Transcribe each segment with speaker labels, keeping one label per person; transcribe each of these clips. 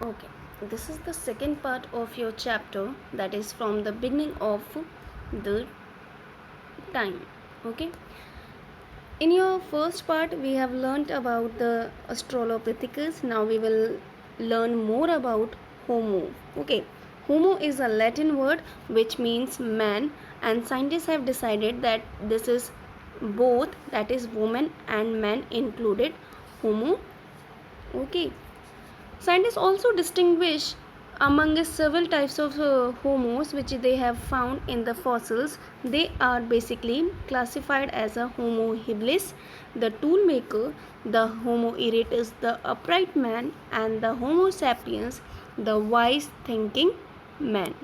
Speaker 1: Okay, this is the second part of your chapter, that is from the beginning of the time. Okay, in your first part, we have learnt about the Australopithecus. Now we will learn more about Homo. Okay, Homo is a Latin word which means man, and scientists have decided that this is both, that is woman and man included. Homo. Okay, scientists also distinguish among several types of homos which they have found in the fossils. They are basically classified as a Homo habilis, the tool maker, the Homo erectus, the upright man, and the Homo sapiens, the wise thinking man.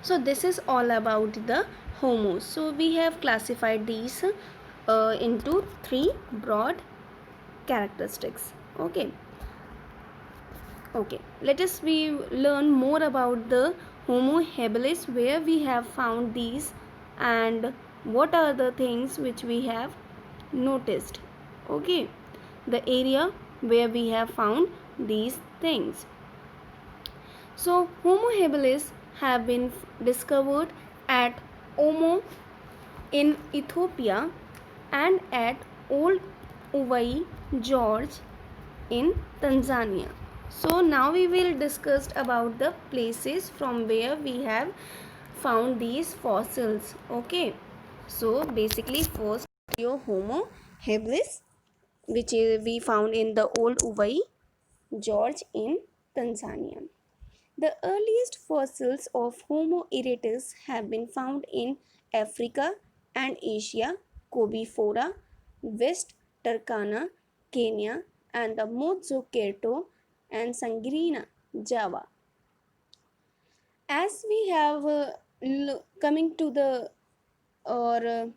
Speaker 1: So this is all about the homos. So we have classified these into three broad characteristics. Okay, let us we learn more about the Homo habilis, where we have found these and what are the things which we have noticed. Okay, the area where we have found these things. So Homo habilis have been discovered at Omo in Ethiopia and at Old Uvai George in Tanzania. So now we will discuss about the places from where we have found these fossils. Okay, so basically first your Homo habilis, which is we found in the Old Uvai George in Tanzania. The earliest fossils of Homo erectus have been found in Africa and Asia, Kobifora, West Turkana, Kenya, and the Mozokerto and Sangrina, Java. As we have coming to the or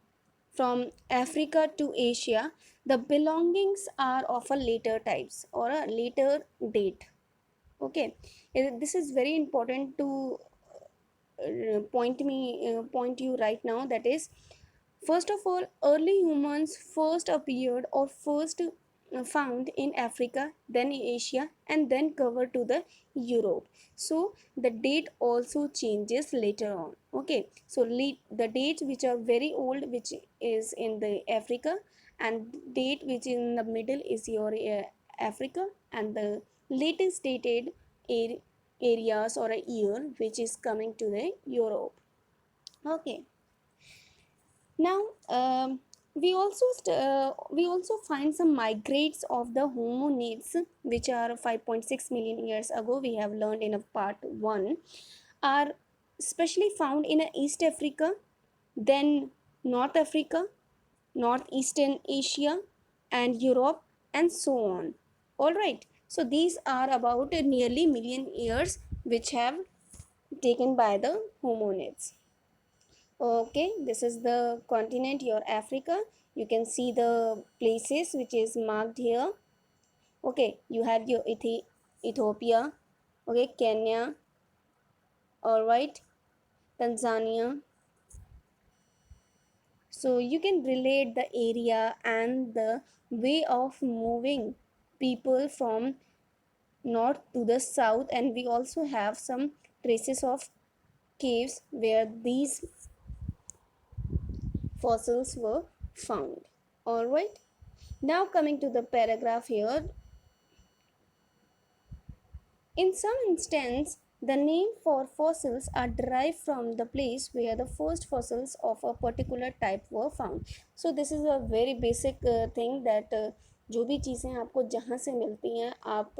Speaker 1: from Africa to Asia, the belongings are of a later types or a later date. Okay, this is very important to point you right now, that is, first of all, early humans first appeared or first found in Africa, then in Asia, and then covered to the Europe. So the date also changes later on. Okay, so the dates which are very old, which is in the Africa, and date which in the middle is your Africa, and the latest dated areas or a year which is coming to the Europe. Okay, now we also find some migrates of the hominids, which are 5.6 million years ago. We have learned in a part 1, are especially found in East Africa, then North Africa, Northeastern Asia, and Europe, and so on. All right, so these are about nearly million years which have taken by the hominids. Okay, this is the continent, your Africa. You can see the places which is marked here. Okay, you have your Ethiopia, okay, Kenya, all right, Tanzania. So you can relate the area and the way of moving people from north to the south, and we also have some traces of caves where these fossils were found. All right, now coming to the paragraph here. In some instances, the name for fossils are derived from the place where the first fossils of a particular type were found. So this is a very basic thing that जो भी चीज़ें आपको जहाँ से मिलती हैं, आप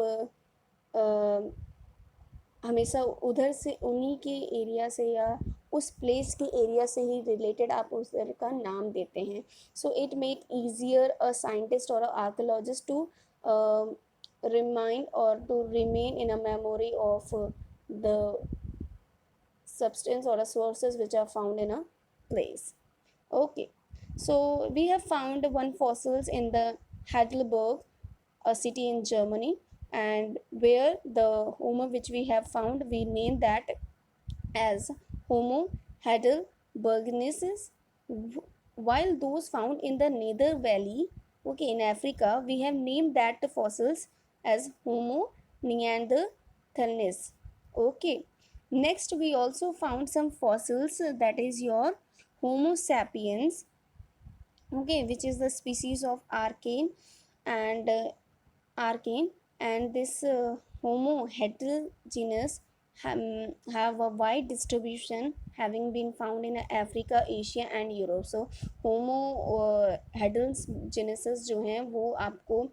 Speaker 1: हमेशा उधर से, उन्हीं के एरिया से या उस प्लेस के एरिया से ही रिलेटेड आप उस तरह का नाम देते हैं. So it make easier a scientist और archaeologist to remind or to remain in a memory of the substance or the sources which are found in a place. Okay, so we have found one fossils in the Heidelberg, a city in Germany, and where the Homo which we have found, we name that as Homo heidelbergensis, while those found in the Nether Valley, okay, in Africa, we have named that fossils as Homo neanderthalensis. Neanderthalness. Okay. Next, we also found some fossils, that is your Homo sapiens, okay, which is the species of archaea and archaea, and this Homo heterogeneus have a wide distribution, having been found in Africa, Asia and Europe. So Homo heterogeneus जो हैं वो आपको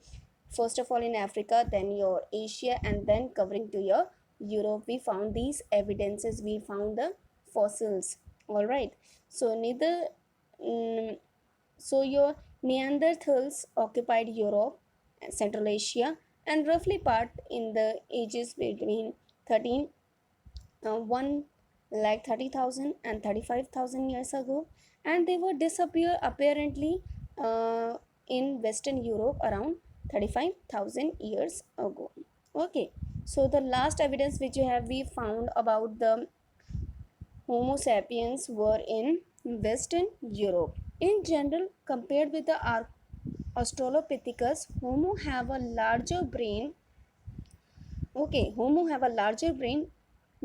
Speaker 1: first of all in Africa, then your Asia, and then covering to your Europe. We found these evidences, we found the fossils. All right. So neither mm, so your Neanderthals occupied Europe, Central Asia, and roughly part in the ages between 13 1 lakh 30,000 and 35,000 years ago, and they were disappear apparently in Western Europe around 35,000 years ago. Okay, so the last evidence which we found about the Homo sapiens were in Western Europe. In general, compared with the Australopithecus, Homo have a larger brain. Okay, Homo have a larger brain,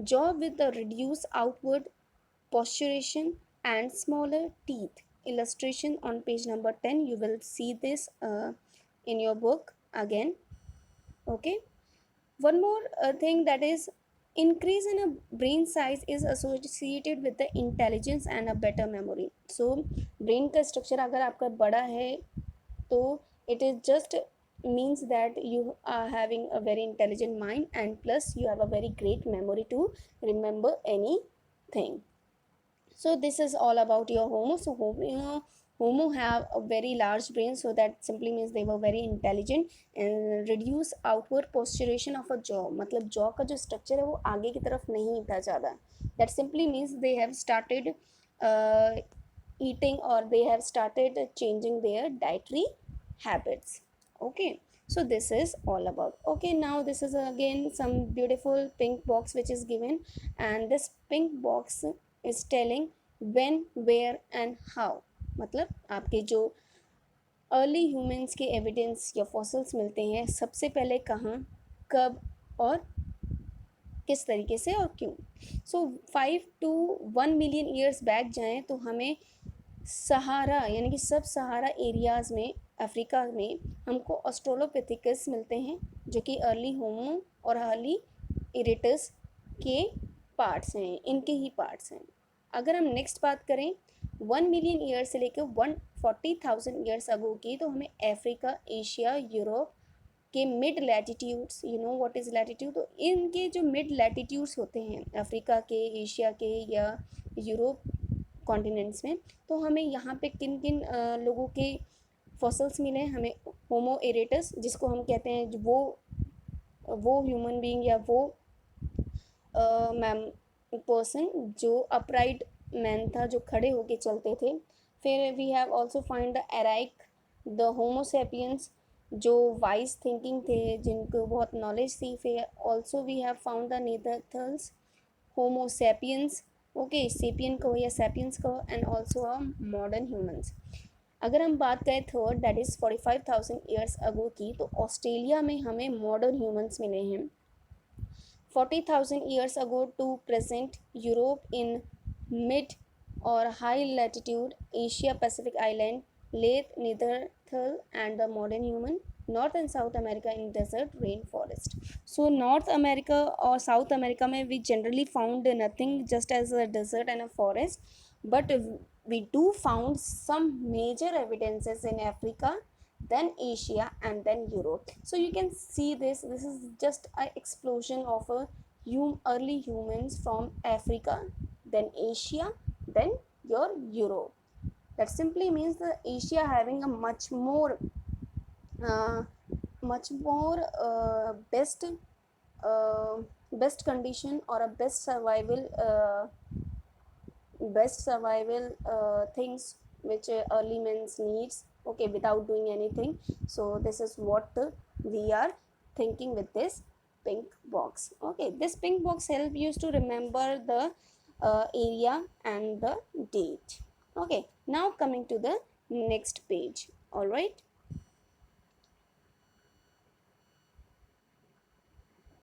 Speaker 1: jaw with a reduced outward posturation and smaller teeth. Illustration on page number 10. You will see this in your book again. Okay. One more thing, that is increase in a brain size is associated with the intelligence and a better memory. So brain का structure अगर आपका बड़ा है तो it is just means that you are having a very intelligent mind, and plus you have a very great memory to remember anything. So this is all about your Homo. So Homo have a very large brain, so that simply means they were very intelligent, and reduce outward posturation of a jaw, मतलब jaw का जो structure है वो आगे की तरफ नहीं था ज़्यादा. That simply means they have started uh, eating, or they have started changing their dietary habits. Okay, so this is all about. Okay, now this is again some beautiful pink box which is given, and this pink box is telling when, where and how. मतलब आपके जो early humans के evidence या fossils मिलते हैं, सबसे पहले कहाँ, कब और किस तरीके से और क्यों. सो 5 to 1 million ईयर्स बैक जाएं तो हमें सहारा यानी कि सब सहारा एरियाज़ में अफ्रीका में हमको ऑस्ट्रोलोपिथिकस मिलते हैं, जो कि अर्ली होमो और अर्ली इरेटस के पार्ट्स हैं, इनके ही पार्ट्स हैं. अगर हम नेक्स्ट बात करें 1 million ईयर से लेकर 140,000 ईयर्स अगो की, तो हमें अफ्रीका, एशिया, यूरोप के mid latitudes, you know what is latitude, तो इनके जो मिड लैटिट्यूड्स होते हैं अफ्रीका के, एशिया के या यूरोप कॉन्टिनेंट्स में, तो हमें यहाँ पे किन किन लोगों के फॉसिल्स मिले. हमें होमो इरेटस, जिसको हम कहते हैं वो ह्यूमन बीइंग या वो मैम पर्सन जो अपराइट मैन था, जो खड़े होके चलते थे. फिर we have also find the एराइक, द होमो सेपियंस जो वाइज थिंकिंग थे, जिनको बहुत नॉलेज थी. फिर also we have found the Neanderthals, homo sapiens, okay, sapien कहो या सेपियंस कहो, and also a modern humans. अगर हम बात करें third, that is 45,000 years ago की, तो ऑस्ट्रेलिया में हमें मॉडर्न ह्यूमंस मिले हैं. 40,000 years ago to present, Europe in mid or high latitude, Asia Pacific island, late Neanderthal and the modern human, North and South America in desert rainforest. So North America or South America में we generally found nothing, just as a desert and a forest, but we do found some major evidences in Africa, then Asia and then Europe. So you can see this is just an explosion of a early humans from Africa, then Asia, then your Europe. That simply means the Asia having a uh, much more uh, best condition or a best survival things which early men's needs, okay, without doing anything. So this is what we are thinking with this pink box. Okay, this pink box help you to remember the area and the date. Okay, now coming to the next page. All right.